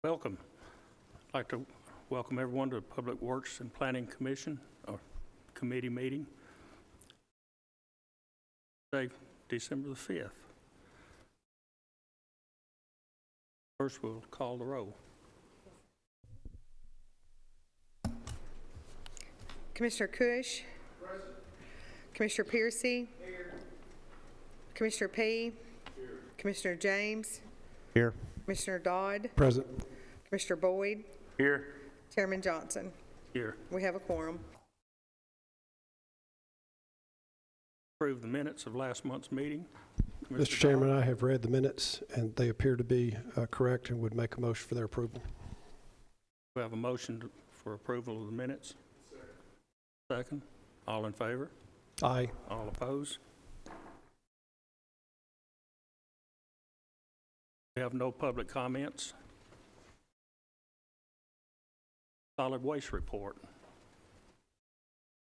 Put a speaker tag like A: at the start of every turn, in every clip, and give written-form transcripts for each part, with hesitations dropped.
A: Welcome. I'd like to welcome everyone to the Public Works and Planning Commission or Committee meeting. Today, December the 5th. First, we'll call the roll.
B: Commissioner Cush.
C: Present.
B: Commissioner Piercy.
C: Here.
B: Commissioner P.
C: Here.
B: Commissioner James.
D: Here.
B: Commissioner Dodd.
D: Present.
B: Commissioner Boyd.
A: Here.
B: Chairman Johnson.
A: Here.
B: We have a quorum.
A: Approve the minutes of last month's meeting.
D: Mr. Chairman, I have read the minutes, and they appear to be correct and would make a motion for their approval.
A: We have a motion for approval of the minutes. Second. All in favor?
D: Aye.
A: All opposed? We have no public comments. Solid waste report.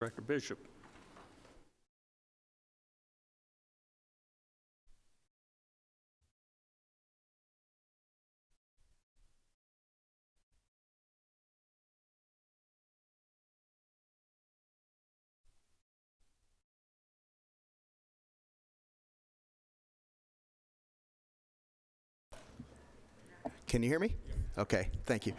A: Director Bishop.
E: Can you hear me? Okay, thank you.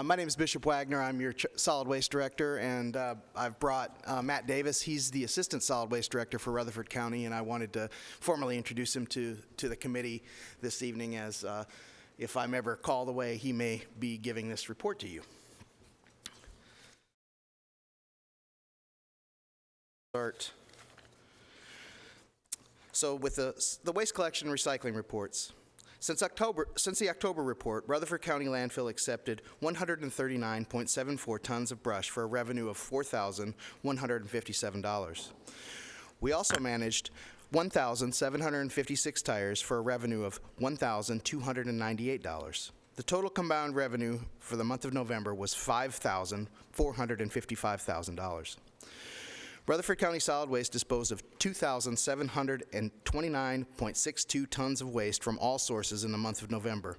E: My name is Bishop Wagner. I'm your solid waste director, and I've brought Matt Davis. He's the assistant solid waste director for Rutherford County, and I wanted to formally introduce him to the committee this evening, as if I'm ever called away, he may be giving this report to you. Start. So with the waste collection and recycling reports. Since the October report, Rutherford County Landfill accepted 139.74 tons of brush for a revenue of $4,157. We also managed 1,756 tires for a revenue of $1,298. The total combined revenue for the month of November was $455,000. Rutherford County Solid Waste disposed of 2,729.62 tons of waste from all sources in the month of November.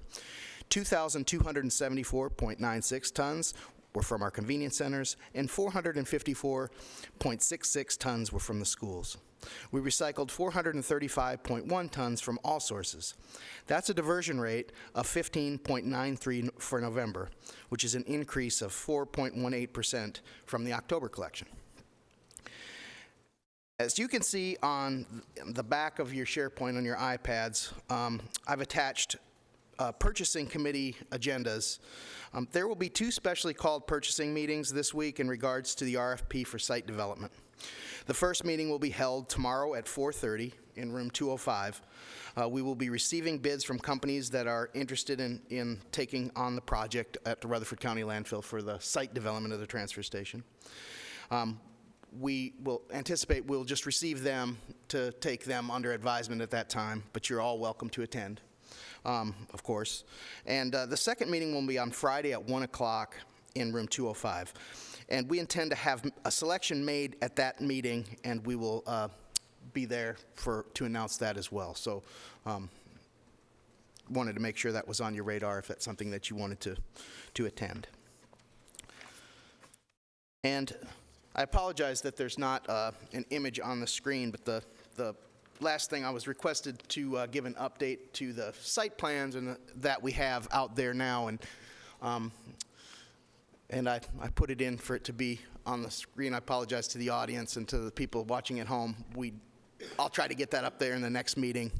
E: 2,274.96 tons were from our convenience centers, and 454.66 tons were from the schools. We recycled 435.1 tons from all sources. That's a diversion rate of 15.93 for November, which is an increase of 4.18% from the October collection. As you can see on the back of your SharePoint on your iPads, I've attached purchasing committee agendas. There will be two specially called purchasing meetings this week in regards to the RFP for site development. The first meeting will be held tomorrow at 4:30 in room 205. We will be receiving bids from companies that are interested in taking on the project at the Rutherford County Landfill for the site development of the transfer station. We will anticipate we'll just receive them to take them under advisement at that time, but you're all welcome to attend, of course. And the second meeting will be on Friday at 1 o'clock in room 205. And we intend to have a selection made at that meeting, and we will be there to announce that as well. So wanted to make sure that was on your radar if that's something that you wanted to attend. And I apologize that there's not an image on the screen, but the last thing I was requested to give an update to the site plans and that we have out there now, and I put it in for it to be on the screen. I apologize to the audience and to the people watching at home. I'll try to get that up there in the next meeting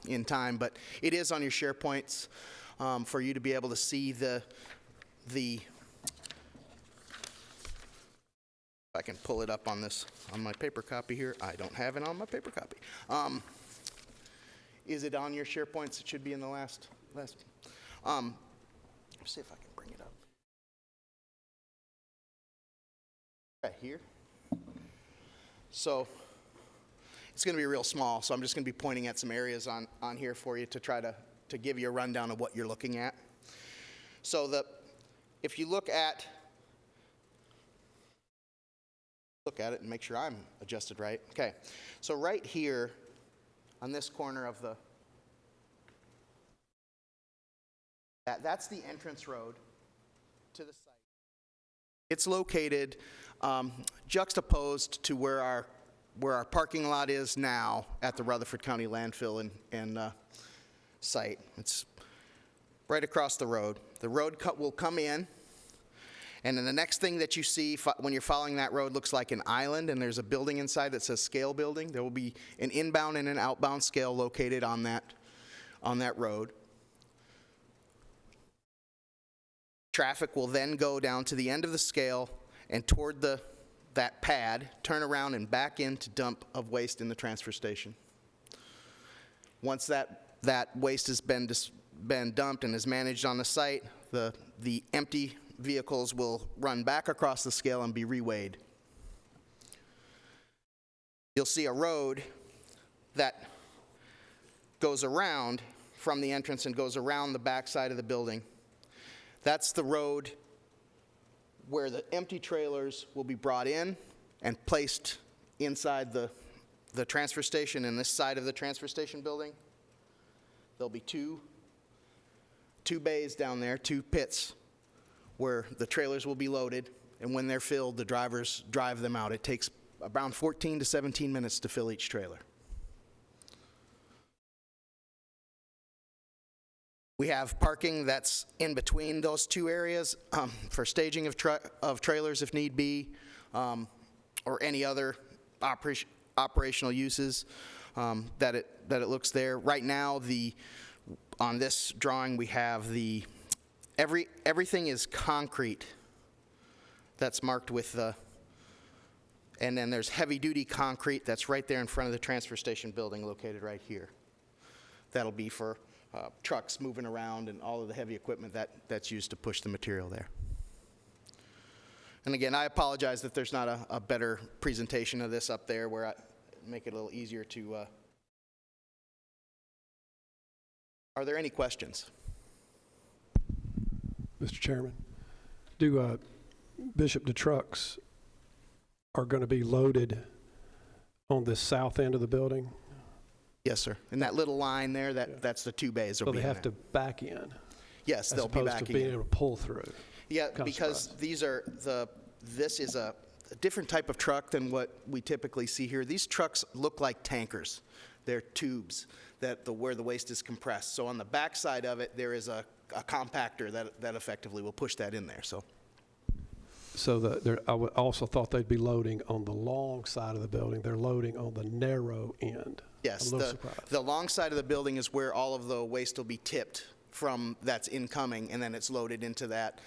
E: in time, but it is on your SharePoints for you to be able to see the If I can pull it up on my paper copy here. I don't have it on my paper copy. Is it on your SharePoints? It should be in the last. Let's see if I can bring it up. Right here. So it's going to be real small, so I'm just going to be pointing at some areas on here for you to try to give you a rundown of what you're looking at. So if you look at it and make sure I'm adjusted right. Okay, so right here on this corner of That's the entrance road to the site. It's located juxtaposed to where our parking lot is now at the Rutherford County landfill and site. It's right across the road. The road will come in, and then the next thing that you see when you're following that road looks like an island, and there's a building inside that says scale building. There will be an inbound and an outbound scale located on that road. Traffic will then go down to the end of the scale and toward that pad, turn around and back into dump of waste in the transfer station. Once that waste has been dumped and is managed on the site, the empty vehicles will run back across the scale and be reweighed. You'll see a road that goes around from the entrance and goes around the back side of the building. That's the road where the empty trailers will be brought in and placed inside the transfer station in this side of the transfer station building. There'll be two bays down there, 2 pits, where the trailers will be loaded, and when they're filled, the drivers drive them out. It takes around 14 to 17 minutes to fill each trailer. We have parking that's in between those 2 areas for staging of trailers if need be, or any other operational uses that it looks there. Right now, on this drawing, we have everything is concrete that's marked with and then there's heavy-duty concrete that's right there in front of the transfer station building located right here. That'll be for trucks moving around and all of the heavy equipment that's used to push the material there. And again, I apologize that there's not a better presentation of this up there where I make it a little easier to... Are there any questions?
D: Mr. Chairman, Bishop, the trucks are going to be loaded on the south end of the building?
E: Yes, sir. And that little line there, that's the 2 bays.
D: So they have to back in?
E: Yes, they'll be
D: As opposed
E: backing
D: to being
E: in.
D: able to pull through?
E: Yeah,
D: Kind of
E: because
D: surprised.
E: this is a different type of truck than what we typically see here. These trucks look like tankers. They're tubes where the waste is compressed. So on the back side of it, there is a compactor that effectively will push that in there. So
D: I also thought they'd be loading on the long side of the building. They're loading on the narrow end.
E: yes,
D: I'm a little surprised.
E: the long side of the building is where all of the waste will be tipped from that's incoming, and then it's loaded into that.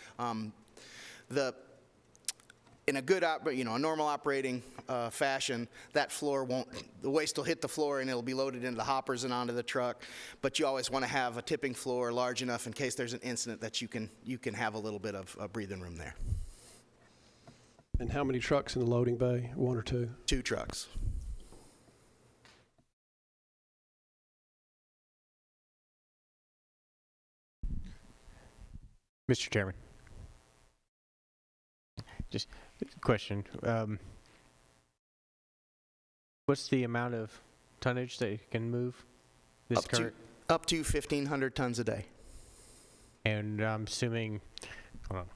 E: In a good, a normal operating fashion, that the waste will hit the floor and it'll be loaded into the hoppers and onto the truck. But you always want to have a tipping floor large enough in case there's an incident that you can have a little bit of breathing room there.
D: And how many trucks in the loading bay? 1 or 2?
E: 2 trucks.
C: Mr. Chairman, just a question. What's the amount of tonnage that you can move this
E: Up to 1,500 tons a day.
C: And I'm assuming, hold on.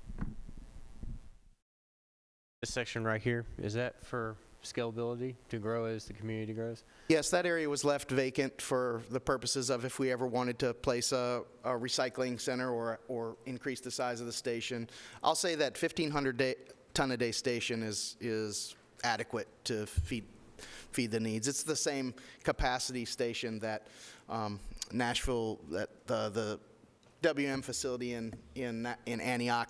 C: This section right here, is that for scalability to grow as the community grows?
E: Yes, that area was left vacant for the purposes of if we ever wanted to place a recycling center or increase the size of the station. I'll say that 1,500 ton a day station is adequate to feed the needs. It's the same capacity station that Nashville, that the WM facility in Antioch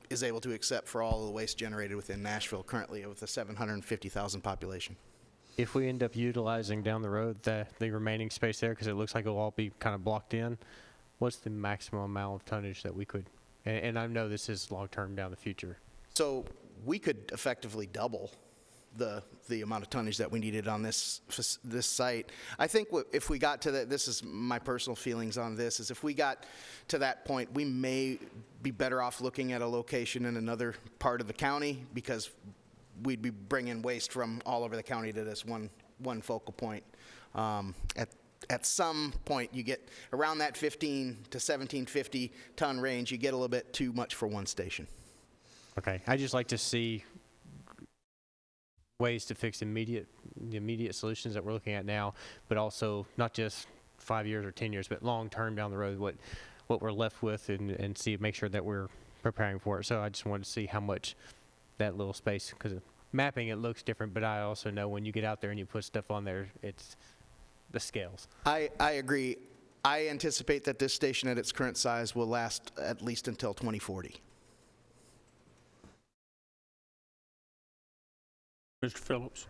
E: is able to accept for all of the waste generated within Nashville currently with a 750,000 population.
C: If we end up utilizing down the road the remaining space there, because it looks like it'll all be kind of blocked in, what's the maximum amount of tonnage that we could, and I know this is long-term down the future.
E: So we could effectively double the amount of tonnage that we needed on this site. I think if we got to that, this is my personal feelings on this, is if we got to that point, we may be better off looking at a location in another part of the county, because we'd be bringing waste from all over the county to this one focal point at some point, you get around that 15 to 1750 ton range, you get a little bit too much for one station.
C: Okay, I just like to see ways to fix the immediate solutions that we're looking at now, but also not just 5 years or 10 years, but long term down the road, what we're left with, and make sure that we're preparing for it. So I just wanted to see how much that little space, because mapping it looks different, but I also know when you get out there and you put stuff on there, it's the scales.
E: I agree. I anticipate that this station at its current size will last at least until 2040.
A: Mr. Phillips?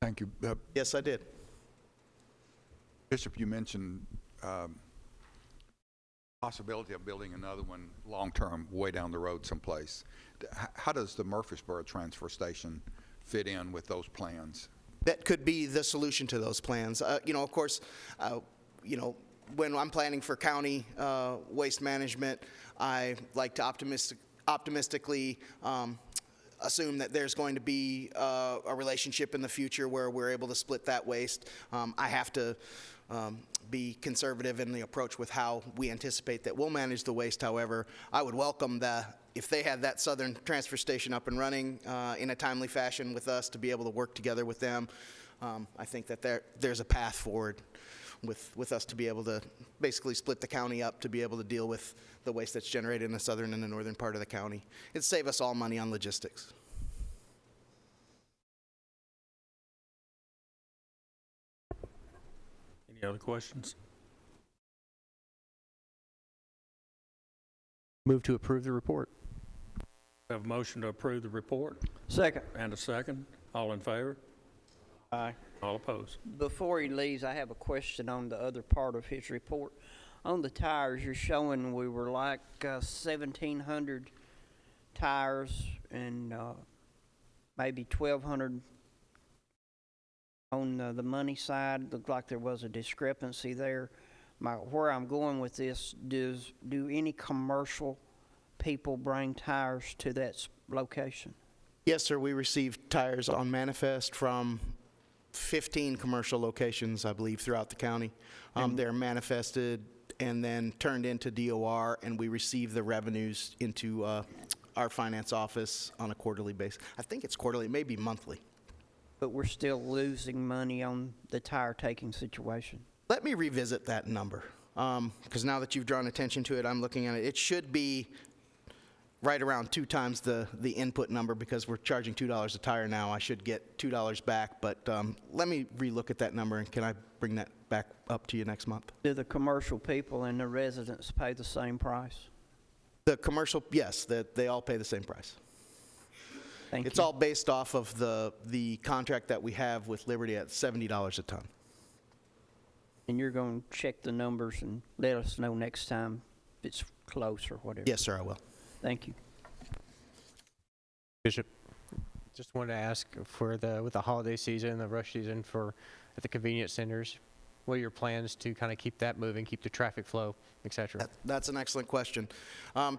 F: Thank you.
E: Yes, I did.
F: Bishop, you mentioned possibility of building another one long-term way down the road someplace. How does the Murfreesboro transfer station fit in with those plans?
E: That could be the solution to those plans. Of course, when I'm planning for county waste management, I like to optimistically assume that there's going to be a relationship in the future where we're able to split that waste. I have to be conservative in the approach with how we anticipate that we'll manage the waste. However, I would welcome if they had that southern transfer station up and running in a timely fashion with us to be able to work together with them. I think that there's a path forward with us to be able to basically split the county up to be able to deal with the waste that's generated in the southern and the northern part of the county. It'd save us all money on logistics.
A: Any other questions?
C: Move to approve the report.
A: We have a motion to approve the report
G: Second.
A: and a second. All in favor?
G: Aye.
A: All opposed?
G: Before he leaves, I have a question on the other part of his report. On the tires, you're showing we were like 1,700 tires and maybe 1,200 on the money side. Looked like there was a discrepancy there. Where I'm going with this, do any commercial people bring tires to that location?
E: Yes, sir. We received tires on manifest from 15 commercial locations, I believe, throughout the county. They're manifested and then turned into DOR, and we receive the revenues into our finance office on a quarterly basis. I think it's quarterly, maybe monthly.
G: But we're still losing money on the tire taking situation.
E: Let me revisit that number, because now that you've drawn attention to it, I'm looking at it. It should be right around 2 times the input number, because we're charging $2 a tire now. I should get $2 back, but let me relook at that number, and can I bring that back up to you next month?
G: Do the commercial people and the residents pay the same price?
E: The commercial, yes, they all pay the same price.
G: Thank
E: It's
G: you.
E: all based off of the contract that we have with Liberty at $70 a ton.
G: And you're going to check the numbers and let us know next time if it's close or whatever.
E: Yes, sir, I will.
G: Thank you.
C: Bishop, just wanted to ask with the holiday season, the rush season at the convenience centers, what are your plans to kind of keep that moving, keep the traffic flow, et cetera?
E: That's an excellent question.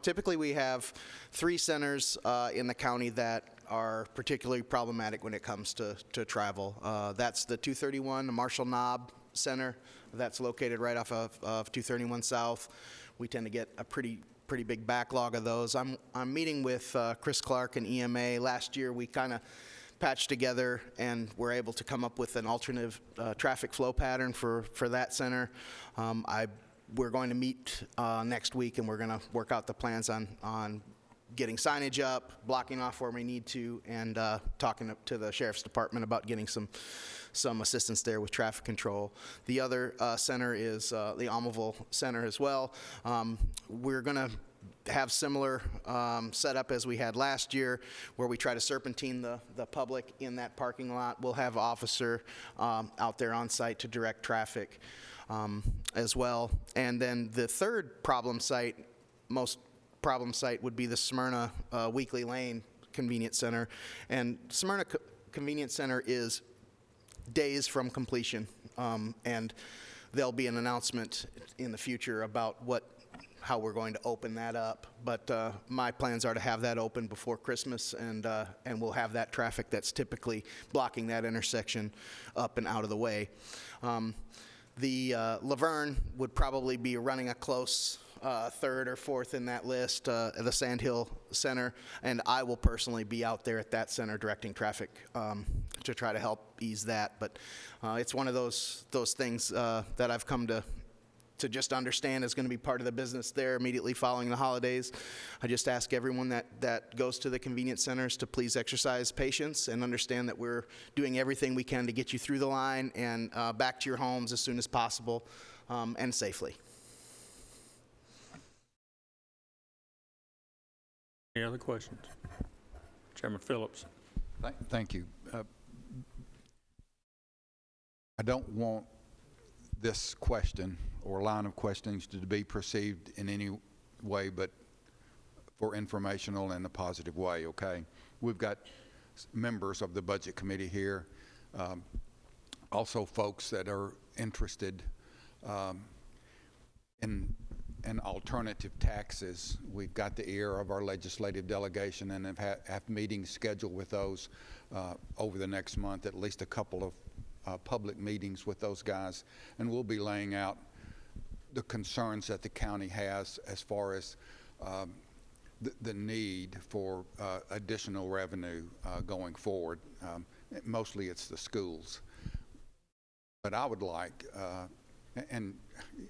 E: Typically, we have 3 centers in the county that are particularly problematic when it comes to travel. That's the 231, the Marshall Knob Center. That's located right off of 231 South. We tend to get a pretty big backlog of those. I'm meeting with Chris Clark and EMA. Last year, we kind of patched together and were able to come up with an alternative traffic flow pattern for that center. We're going to meet next week, and we're going to work out the plans on getting signage up, blocking off where we need to, and talking to the Sheriff's Department about getting some assistance there with traffic control. The other center is the Almaville Center as well. We're going to have similar setup as we had last year, where we try to serpentine the public in that parking lot. We'll have an officer out there on site to direct traffic as well. And then the third most problem site would be the Smyrna Weekly Lane Convenience Center. And Smyrna Convenience Center is days from completion, and there'll be an announcement in the future about how we're going to open that up. But my plans are to have that open before Christmas, and we'll have that traffic that's typically blocking that intersection up and out of the way. The Laverne would probably be running a close third or fourth in that list, the Sandhill Center, and I will personally be out there at that center directing traffic to try to help ease that. But it's one of those things that I've come to just understand is going to be part of the business there immediately following the holidays. I just ask everyone that goes to the convenience centers to please exercise patience and understand that we're doing everything we can to get you through the line and back to your homes as soon as possible and safely.
A: Any other questions? Chairman Phillips.
F: Thank you. I don't want this question or line of questionings to be perceived in any way but for informational in a positive way, okay? We've got members of the Budget Committee here, also folks that are interested in alternative taxes. We've got the ear of our legislative delegation and have meetings scheduled with those over the next month, at least a couple of public meetings with those guys, and we'll be laying out the concerns that the county has as far as the need for additional revenue going forward. Mostly it's the schools. But I would like, and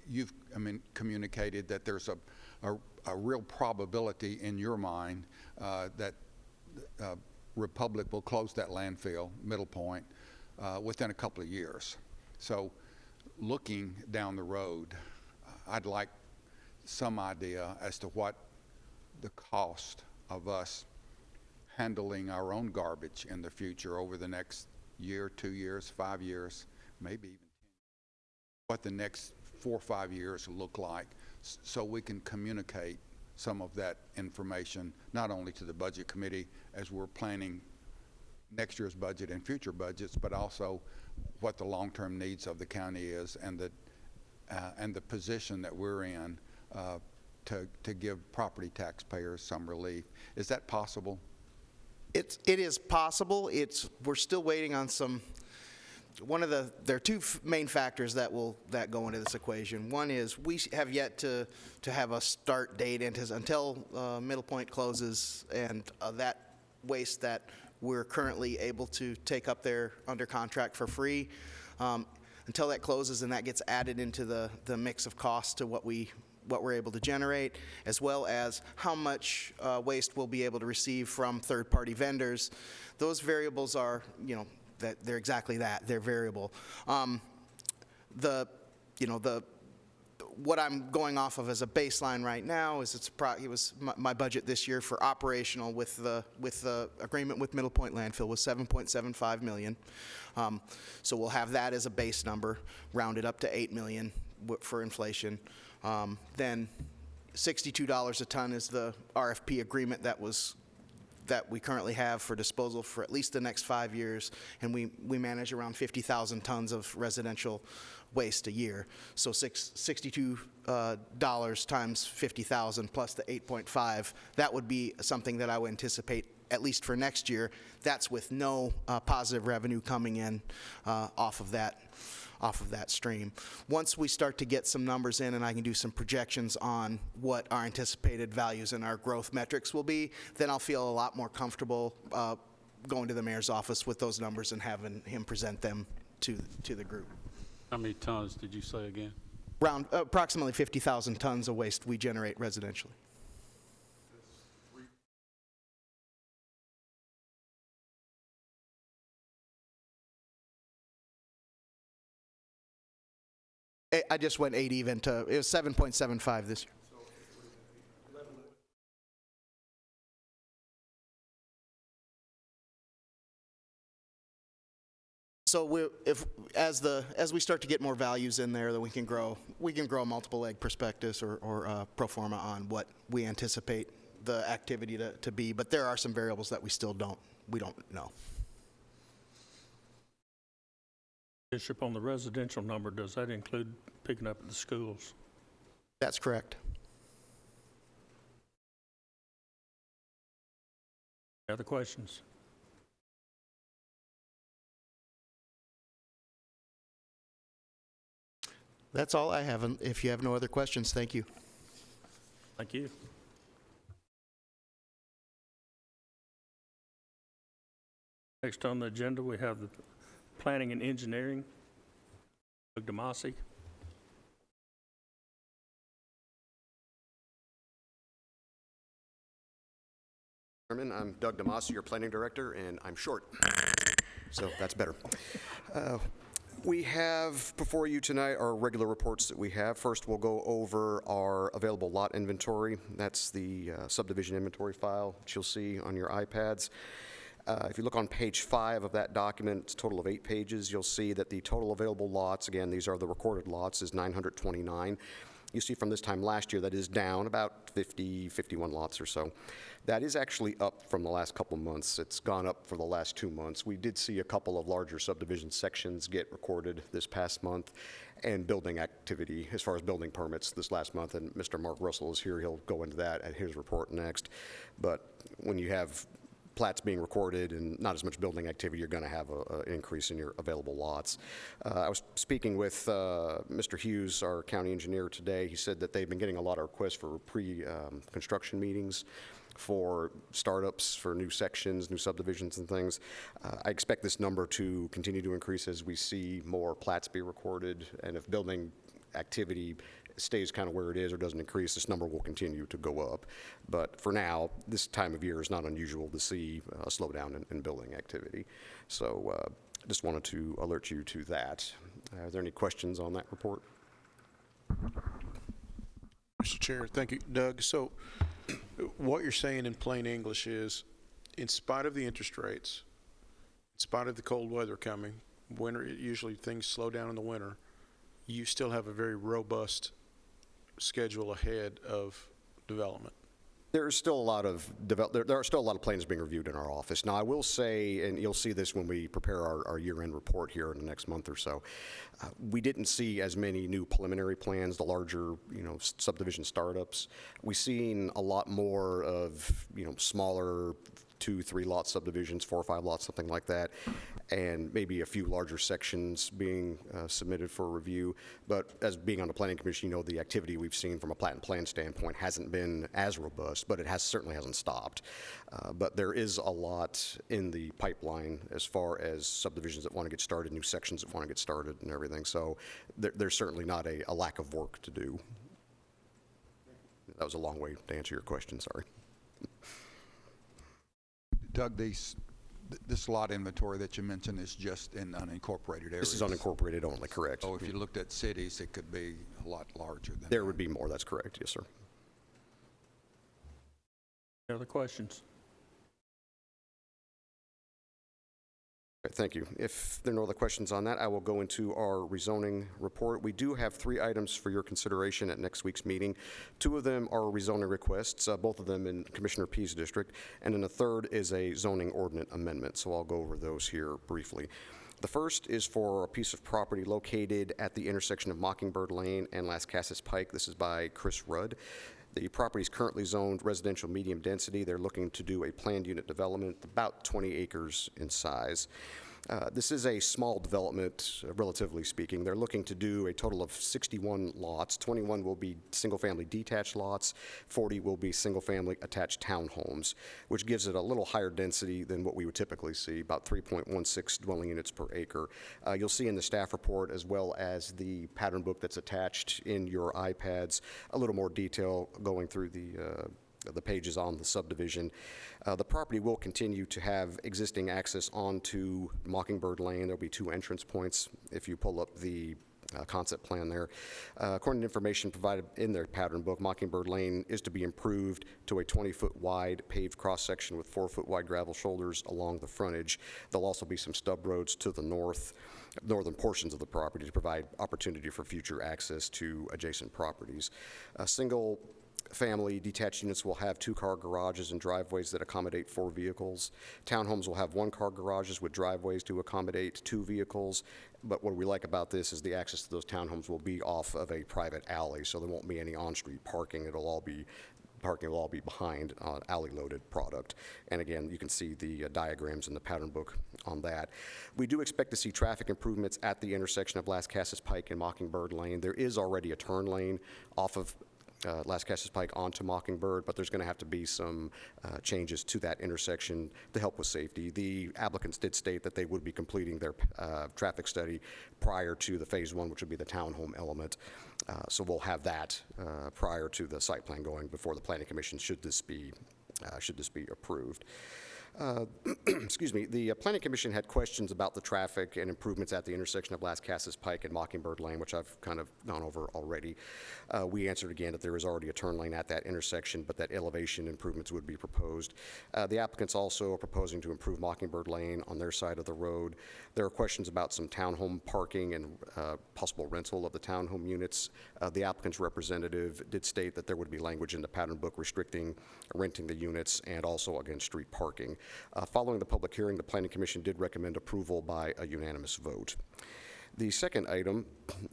F: you've communicated that there's a real probability in your mind that Republic will close that landfill, Middle Point, within a couple of years. So looking down the road, I'd like some idea as to what the cost of us handling our own garbage in the future over the next year, 2 years, 5 years, maybe even 10, what the next 4 or 5 years look like, so we can communicate some of that information not only to the Budget Committee as we're planning next year's budget and future budgets, but also what the long-term needs of the county is and the position that we're in to give property taxpayers some relief. Is that possible?
E: It is possible. We're still waiting on some. There are two main factors that go into this equation. One is we have yet to have a start date until Middle Point closes, and that waste that we're currently able to take up there under contract for free. Until that closes and that gets added into the mix of costs to what we're able to generate, as well as how much waste we'll be able to receive from third-party vendors. Those variables are, that they're exactly that. They're variable. What I'm going off of as a baseline right now is it was my budget this year for operational with the agreement with Middle Point Landfill was $7.75 million. So we'll have that as a base number, rounded up to $8 million for inflation. Then $62 a ton is the RFP agreement that we currently have for disposal for at least the next 5 years, and we manage around 50,000 tons of residential waste a year. So $62 times 50,000 plus the 8.5, that would be something that I would anticipate at least for next year. That's with no positive revenue coming in off of that stream. Once we start to get some numbers in and I can do some projections on what our anticipated values and our growth metrics will be, then I'll feel a lot more comfortable going to the mayor's office with those numbers and having him present them to the group.
H: How many tons did you say again?
E: Around approximately 50,000 tons of waste we generate residentially. I just went 8 even to, it was 7.75 this year. So as we start to get more values in there, then we can grow a multiple leg prospectus or pro forma on what we anticipate the activity to be. But there are some variables that we don't know.
A: Bishop, on the residential number, does that include picking up at the schools?
E: That's correct.
A: Other questions?
E: That's all I have. And if you have no other questions, thank you.
A: Thank you. Next on the agenda, we have the Planning and Engineering, Doug DeMasi.
I: Chairman, I'm Doug DeMasi, your planning director, and I'm short, so that's better. We have before you tonight our regular reports that we have. First, we'll go over our available lot inventory. That's the subdivision inventory file that you'll see on your iPads. If you look on page 5 of that document, it's a total of 8 pages, you'll see that the total available lots, again, these are the recorded lots, is 929. You see from this time last year that is down about 50, 51 lots or so. That is actually up from the last couple of months. It's gone up for the last 2 months. We did see a couple of larger subdivision sections get recorded this past month, and building activity as far as building permits this last month, and Mr. Mark Russell is here. He'll go into that at his report next. But when you have plats being recorded and not as much building activity, you're going to have an increase in your available lots. I was speaking with Mr. Hughes, our county engineer, today. He said that they've been getting a lot of requests for pre-construction meetings for startups, for new sections, new subdivisions and things. I expect this number to continue to increase as we see more plats be recorded, and if building activity stays kind of where it is or doesn't increase, this number will continue to go up. But for now, this time of year is not unusual to see a slowdown in building activity. So just wanted to alert you to that. Are there any questions on that report?
J: Mr. Chair, thank you. Doug, so what you're saying in plain English is, in spite of the interest rates, in spite of the cold weather coming, winter, usually things slow down in the winter, you still have a very robust schedule ahead of development.
I: There's still a lot of there are still a lot of plans being reviewed in our office. Now, I will say, and you'll see this when we prepare our year-end report here in the next month or so, we didn't see as many new preliminary plans, the larger, subdivision startups. We've seen a lot more of, smaller 2-3 lot subdivisions, 4 or 5 lots, something like that, and maybe a few larger sections being submitted for review. But as being on the Planning Commission, the activity we've seen from a plat and plan standpoint hasn't been as robust, but it certainly hasn't stopped. But there is a lot in the pipeline as far as subdivisions that want to get started, new sections that want to get started and everything. So there's certainly not a lack of work to do. That was a long way to answer your question, sorry.
F: Doug, this lot inventory that you mentioned is just in unincorporated areas.
I: This is unincorporated only, correct.
F: So if you looked at cities, it could be a lot larger than
I: There
F: that.
I: would be more, that's correct, yes, sir.
A: Any other questions?
I: Okay, thank you. If there are no other questions on that, I will go into our rezoning report. We do have 3 items for your consideration at next week's meeting. 2 of them are rezoning requests, both of them in Commissioner Pease district, and then the third is a zoning ordinance amendment, so I'll go over those here briefly. The first is for a piece of property located at the intersection of Mockingbird Lane and Las Casas Pike. This is by Chris Rudd. The property is currently zoned residential medium density. They're looking to do a planned unit development, about 20 acres in size. This is a small development, relatively speaking. They're looking to do a total of 61 lots. 21 will be single-family detached lots. 40 will be single-family attached townhomes, which gives it a little higher density than what we would typically see, about 3.16 dwelling units per acre. You'll see in the staff report, as well as the pattern book that's attached in your iPads, a little more detail going through the pages on the subdivision. The property will continue to have existing access onto Mockingbird Lane. There'll be 2 entrance points if you pull up the concept plan there. According to information provided in their pattern book, Mockingbird Lane is to be improved to a 20-foot wide paved cross-section with 4-foot wide gravel shoulders along the frontage. There'll also be some stub roads to the northern portions of the property to provide opportunity for future access to adjacent properties. Single-family detached units will have 2-car garages and driveways that accommodate 4 vehicles. Townhomes will have 1-car garages with driveways to accommodate 2 vehicles. But what we like about this is the access to those townhomes will be off of a private alley, so there won't be any on-street parking. It'll all be parking will all be behind alley-loaded product. And again, you can see the diagrams in the pattern book on that. We do expect to see traffic improvements at the intersection of Las Casas Pike and Mockingbird Lane. There is already a turn lane off of Las Casas Pike onto Mockingbird, but there's going to have to be some changes to that intersection to help with safety. The applicants did state that they would be completing their traffic study prior to the phase one, which would be the townhome element. So we'll have that prior to the site plan going before the Planning Commission should this be approved. Excuse me, the Planning Commission had questions about the traffic and improvements at the intersection of Las Casas Pike and Mockingbird Lane, which I've kind of gone over already. We answered again that there is already a turn lane at that intersection, but that elevation improvements would be proposed. The applicants also are proposing to improve Mockingbird Lane on their side of the road. There are questions about some townhome parking and possible rental of the townhome units. The applicant's representative did state that there would be language in the pattern book restricting renting the units and also against street parking. Following the public hearing, the Planning Commission did recommend approval by a unanimous vote. The second item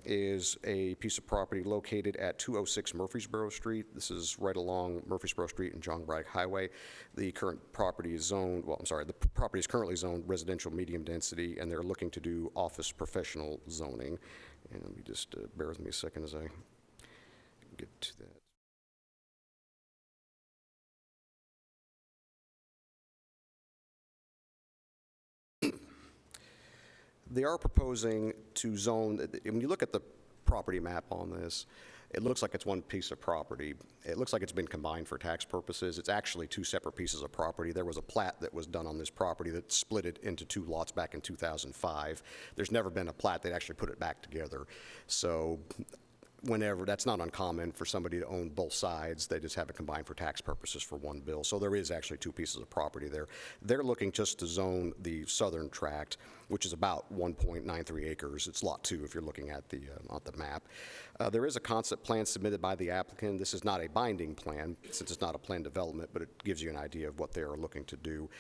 I: is a piece of property located at 206 Murfreesboro Street. This is right along Murfreesboro Street and John Bragg Highway. The current property is zoned, the property is currently zoned residential medium density, and they're looking to do office professional zoning. And let me just bear with me a second as I get to that. They are proposing to zone, when you look at the property map on this, it looks like it's one piece of property. It looks like it's been combined for tax purposes. It's actually two separate pieces of property. There was a plat that was done on this property that split it into two lots back in 2005. There's never been a plat that actually put it back together. So whenever, that's not uncommon for somebody to own both sides. They just have it combined for tax purposes for one bill. So there is actually two pieces of property there. They're looking just to zone the southern tract, which is about 1.93 acres. It's lot 2 if you're looking at the map. There is a concept plan submitted by the applicant. This is not a binding plan since it's not a planned development, but it gives you an idea of what they are looking to do.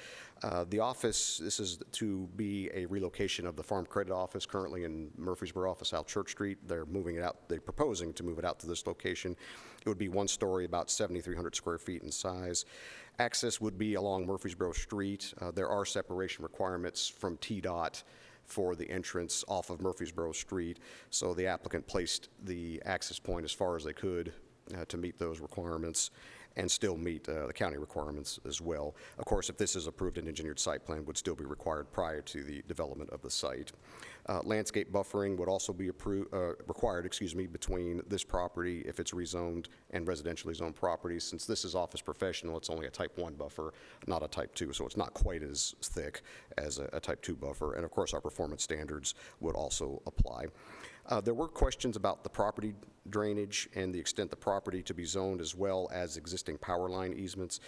I: The office, this is to be a relocation of the Farm Credit Office currently in Murfreesboro off of South Church Street. They're moving it out, they're proposing to move it out to this location. It would be one story, about 7,300 square feet in size. Access would be along Murfreesboro Street. There are separation requirements from TDOT for the entrance off of Murfreesboro Street. So the applicant placed the access point as far as they could to meet those requirements and still meet the county requirements as well. Of course, if this is approved, an engineered site plan would still be required prior to the development of the site. Landscape buffering would also be required, between this property if it's rezoned and residentially zoned properties. Since this is office professional, it's only a type 1 buffer, not a type 2, so it's not quite as thick as a type 2 buffer. And of course, our performance standards would also apply. There were questions about the property drainage and the extent the property to be zoned, as well as existing power line easements.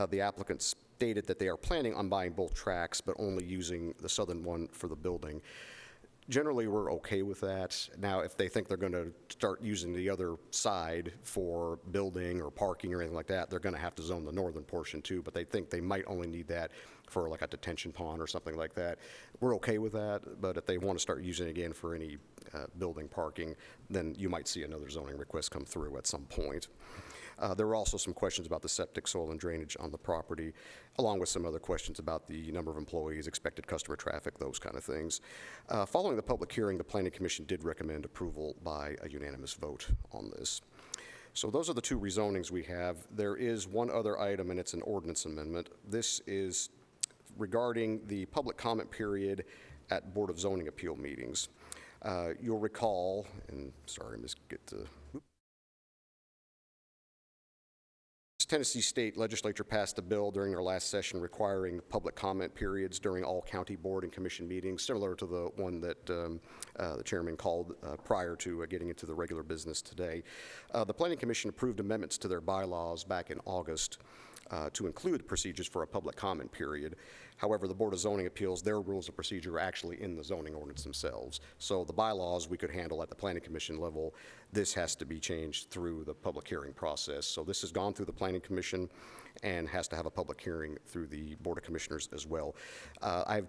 I: The applicant stated that they are planning on buying both tracks, but only using the southern one for the building. Generally, we're okay with that. Now, if they think they're going to start using the other side for building or parking or anything like that, they're going to have to zone the northern portion too, but they think they might only need that for like a detention pond or something like that. We're okay with that, but if they want to start using it again for any building parking, then you might see another zoning request come through at some point. There were also some questions about the septic, soil, and drainage on the property, along with some other questions about the number of employees, expected customer traffic, those kind of things. Following the public hearing, the Planning Commission did recommend approval by a unanimous vote on this. So those are the two rezonings we have. There is one other item, and it's an ordinance amendment. This is regarding the public comment period at Board of Zoning Appeal meetings. You'll recall, and sorry, let's get to, Tennessee State Legislature passed a bill during their last session requiring public comment periods during all county board and commission meetings, similar to the one that the chairman called prior to getting into the regular business today. The Planning Commission approved amendments to their bylaws back in August to include procedures for a public comment period. However, the Board of Zoning Appeals, their rules of procedure are actually in the zoning ordinance themselves. So the bylaws we could handle at the Planning Commission level. This has to be changed through the public hearing process. So this has gone through the Planning Commission and has to have a public hearing through the Board of Commissioners as well. I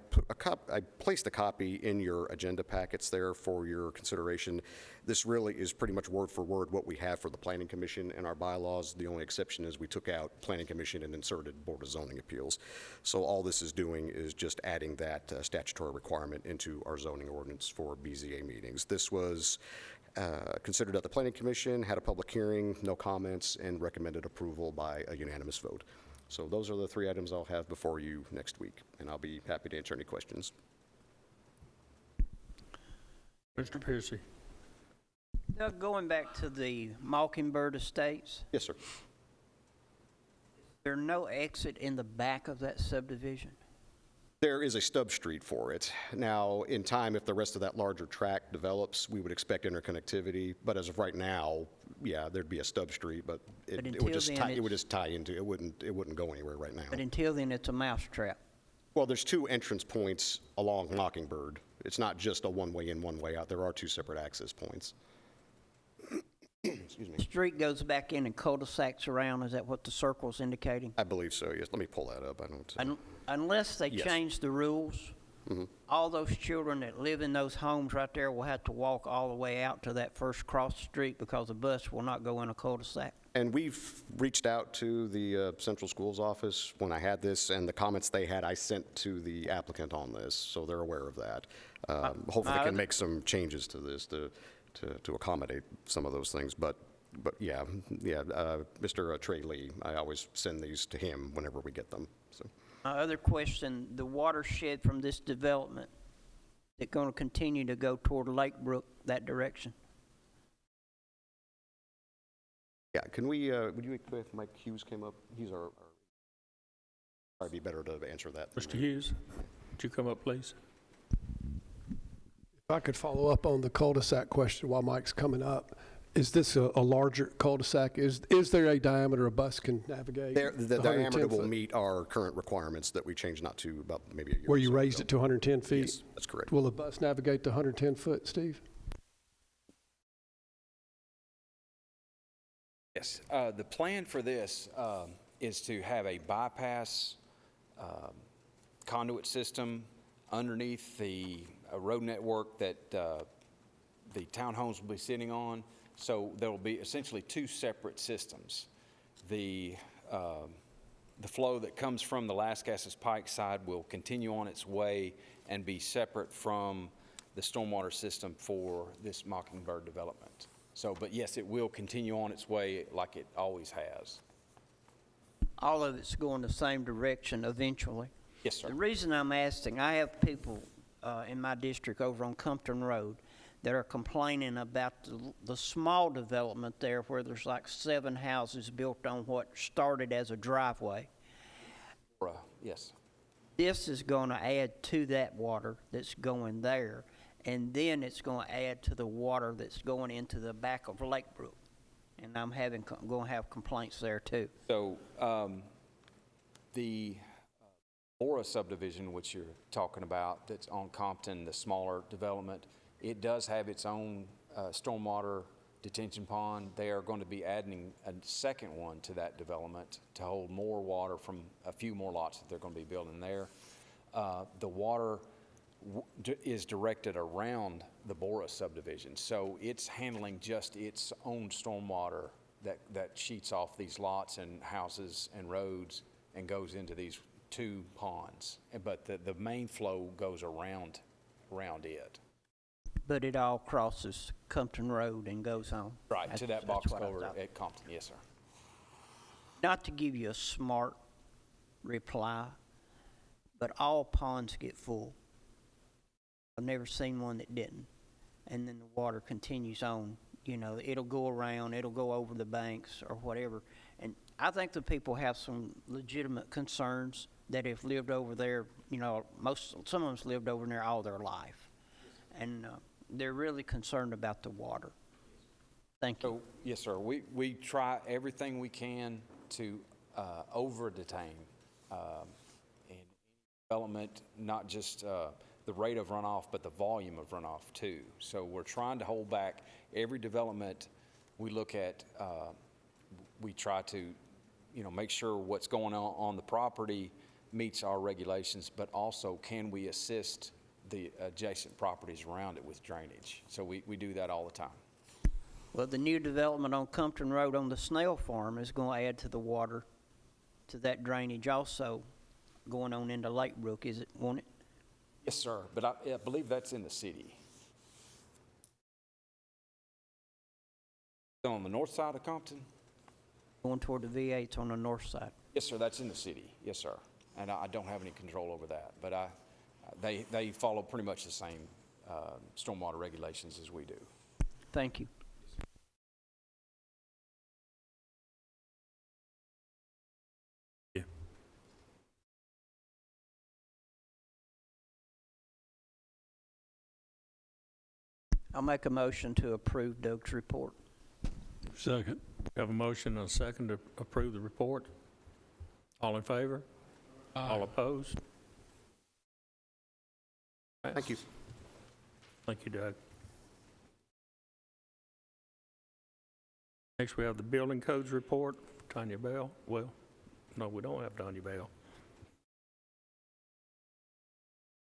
I: placed a copy in your agenda packets there for your consideration. This really is pretty much word for word what we have for the Planning Commission in our bylaws. The only exception is we took out Planning Commission and inserted Board of Zoning Appeals. So all this is doing is just adding that statutory requirement into our zoning ordinance for BZA meetings. This was considered at the Planning Commission, had a public hearing, no comments, and recommended approval by a unanimous vote. So those are the 3 items I'll have before you next week, and I'll be happy to answer any questions.
A: Mr. Piercy.
G: Doug, going back to the Mockingbird Estates,
I: Yes, sir.
G: there no exit in the back of that subdivision?
I: There is a stub street for it. Now, in time, if the rest of that larger tract develops, we would expect interconnectivity. But as of right now, yeah, there'd be a stub street, but it would just tie into, it wouldn't go anywhere right now.
G: But until then, it's a mousetrap.
I: Well, there's 2 entrance points along Mockingbird. It's not just a one-way in, one-way out. There are 2 separate access points. Excuse me.
G: The street goes back in and cul-de-sacs around. Is that what the circle's indicating?
I: I believe so, yes. Let me pull that up. I don't.
G: Unless they
I: Yes.
G: change the rules, all those children that live in those homes right there will have to walk all the way out to that first cross street because the bus will not go in a cul-de-sac.
I: And we've reached out to the Central Schools office when I had this, and the comments they had, I sent to the applicant on this, so they're aware of that. Hopefully, they can make some changes to this to accommodate some of those things. But yeah, Mr. Trey Lee, I always send these to him whenever we get them. So.
G: My other question, the watershed from this development, is it going to continue to go toward Lake Brook, that direction?
I: Yeah, can we, would you, if Mike Hughes came up, he's our probably be better to answer that.
A: Mr. Hughes, would you come up, please?
D: If I could follow up on the cul-de-sac question while Mike's coming up. Is this a larger cul-de-sac? Is there a diameter a bus can navigate?
I: The
D: 110
I: diameter will
D: foot?
I: meet our current requirements that we changed not to about maybe a year
D: Where
I: or
D: you
I: so
D: raised
I: ago.
D: it to 110 feet?
I: Yes, that's correct.
D: Will a bus navigate to 110 foot, Steve?
K: Yes, the plan for this is to have a bypass conduit system underneath the road network that the townhomes will be sitting on. So there will be essentially 2 separate systems. The flow that comes from the Lascassas Pike side will continue on its way and be separate from the stormwater system for this Mockingbird development. So, but yes, it will continue on its way like it always has.
G: All of it's going the same direction eventually.
K: Yes, sir.
G: The reason I'm asking, I have people in my district over on Compton Road that are complaining about the small development there where there's like 7 houses built on what started as a driveway.
K: Yes.
G: This is going to add to that water that's going there, and then it's going to add to the water that's going into the back of Lake Brook. And I'm going to have complaints there too.
K: So the Bora subdivision, which you're talking about, that's on Compton, the smaller development, it does have its own stormwater detention pond. They are going to be adding a second one to that development to hold more water from a few more lots that they're going to be building there. The water is directed around the Bora subdivision, so it's handling just its own stormwater that sheets off these lots and houses and roads and goes into these 2 ponds. But the main flow goes around it.
G: But it all crosses Compton Road and goes on.
K: Right, to that box culvert at Compton, yes, sir.
G: Not to give you a smart reply, but all ponds get full. I've never seen one that didn't. And then the water continues on. You know, it'll go around, it'll go over the banks or whatever. And I think the people have some legitimate concerns that have lived over there, you know, some of them's lived over there all their life. And they're really concerned about the water. Thank you.
K: So, yes, sir, we try everything we can to over-detain and development, not just the rate of runoff, but the volume of runoff too. So we're trying to hold back every development we look at. We try to, make sure what's going on the property meets our regulations, but also can we assist the adjacent properties around it with drainage. So we do that all the time.
G: Well, the new development on Compton Road on the Snell Farm is going to add to the water, to that drainage also going on into Lake Brook, won't it?
K: Yes, sir, but I believe that's in the city. On the north side of Compton?
G: Going toward the V8's on the north side.
K: Yes, sir, that's in the city. Yes, sir. And I don't have any control over that, but they follow pretty much the same stormwater regulations as we do.
G: Thank you. I'll make a motion to approve Doug's report.
H: Second.
A: We have a motion and a second to approve the report. All in favor? All opposed?
I: Thank you.
A: Thank you, Doug. Next, we have the building codes report. Tanya Bell. Well, no, we don't have Tanya Bell.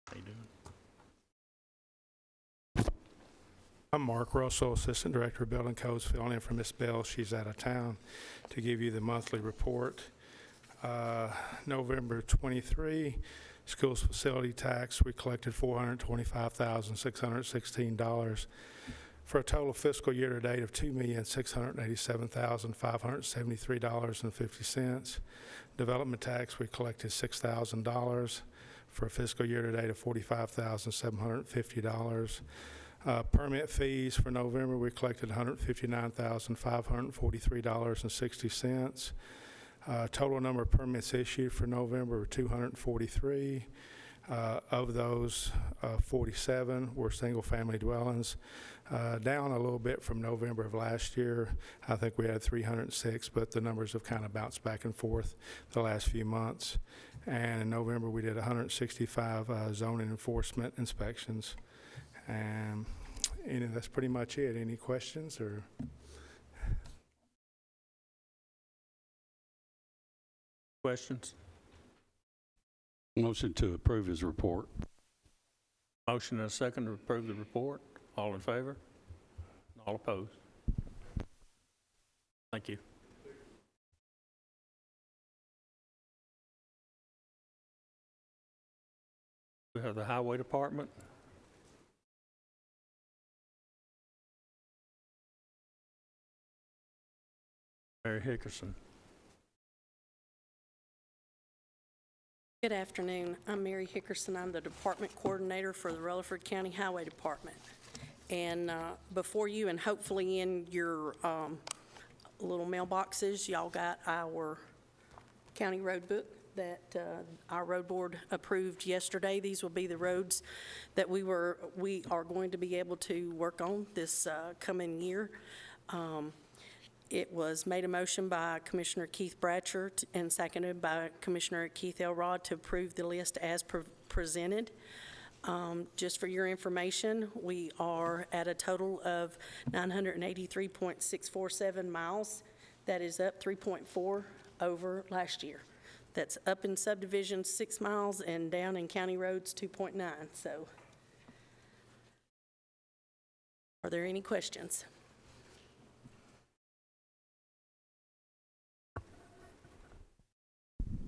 A: How you doing?
L: I'm Mark Russell, Assistant Director of Building Codes, filling in for Ms. Bell. She's out of town to give you the monthly report. November 23, schools facility tax, we collected $425,616 for a total fiscal year to date of $2,687,573.50. Development tax, we collected $6,000 for a fiscal year to date of $45,750. Permit fees for November, we collected $159,543.60. Total number of permits issued for November were 243. Of those, 47 were single-family dwellings, down a little bit from November of last year. I think we had 306, but the numbers have kind of bounced back and forth the last few months. And in November, we did 165 zoning enforcement inspections. And that's pretty much it. Any questions or?
A: Questions?
H: Motion to approve his report.
A: Motion and a second to approve the report. All in favor? All opposed? Thank you. We have the Highway Department. Mary Hickerson.
M: Good afternoon. I'm Mary Hickerson. I'm the department coordinator for the Rutherford County Highway Department. And before you, and hopefully in your little mailboxes, y'all got our county road book that our road board approved yesterday. These will be the roads that we are going to be able to work on this coming year. It was made a motion by Commissioner Keith Bratcher and seconded by Commissioner Keith Elrod to approve the list as presented. Just for your information, we are at a total of 983.647 miles. That is up 3.4 over last year. That's up in subdivision 6 miles and down in county roads 2.9. So, are there any questions?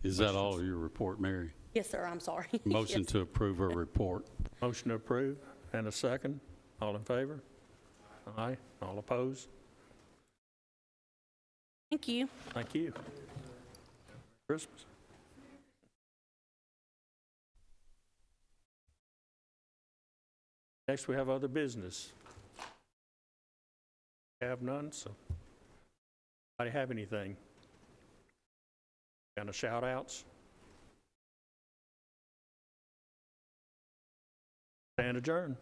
H: Is that all of your report, Mary?
M: Yes, sir. I'm sorry.
H: Motion
M: Yes.
H: to approve her report.
A: Motion to approve and a second. All in favor? Aye. All opposed?
M: Thank you.
A: Thank you. Christmas. Next, we have other business. We have none, so anybody have anything? Kind of shout outs? Stand adjourned.